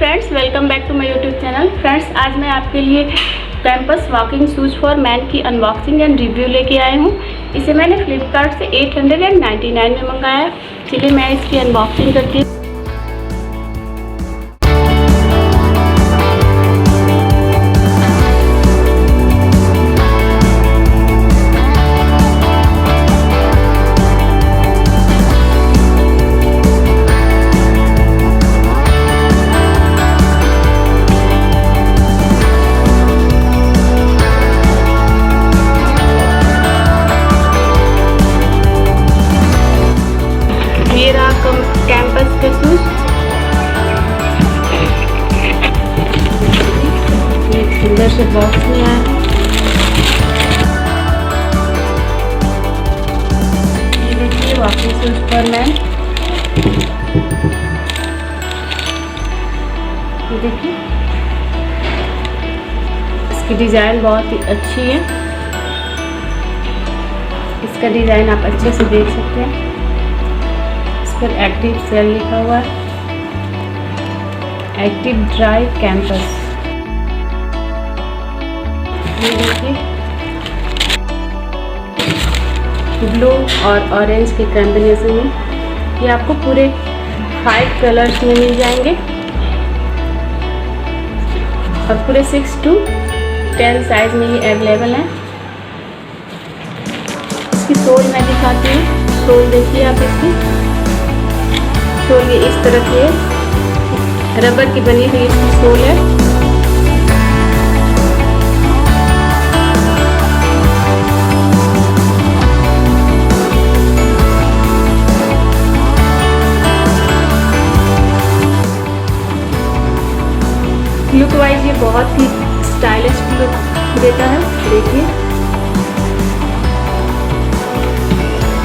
Friends, welcome back to my YouTube channel. Friends, आज मैं आपके लिए campus walking shoes for man की अनबॉक्सिंग एंड रिव्यू लेके आए हूँ। इसे मैंने फ्लिपकार्ट से 899 में मंगाया। चलिए मैं इसकी अनबॉक्सिंग करती हूँ। कैंपस के शूज एक सुंदर से बॉक्स में आया है। ये देखिए वॉकिंग शूज फॉर मैन। ये देखिए इसकी डिज़ाइन बहुत ही अच्छी है। इसका डिज़ाइन आप अच्छे से देख सकते हैं। पर एक्टिव सेल लिखा हुआ है, एक्टिव ड्राई कैंपस। ये देखिए ब्लू और ऑरेंज के कॉम्बिनेशन में ये आपको पूरे 5 कलर्स में मिल जाएंगे और पूरे 6 to 10 साइज में ये अवेलेबल है। इसकी सोल मैं दिखाती हूँ। सोल देखिए आप इसकी सोल ये इस तरह की है, रबर की बनी हुई इसकी सोल है। लुक वाइज ये बहुत ही स्टाइलिश लुक देता है। देखिए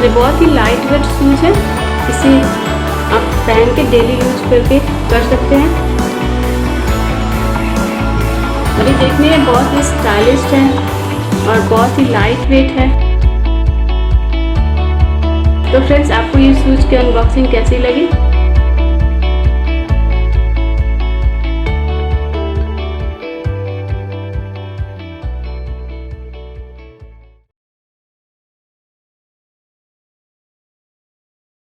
ये बहुत ही लाइट वेट शूज है। इसे आप पहन के डेली यूज करके कर सकते हैं और ये देखने में बहुत ही स्टाइलिश है और बहुत ही लाइट वेट है। तो फ्रेंड्स, आपको ये शूज की अनबॉक्सिंग कैसी लगी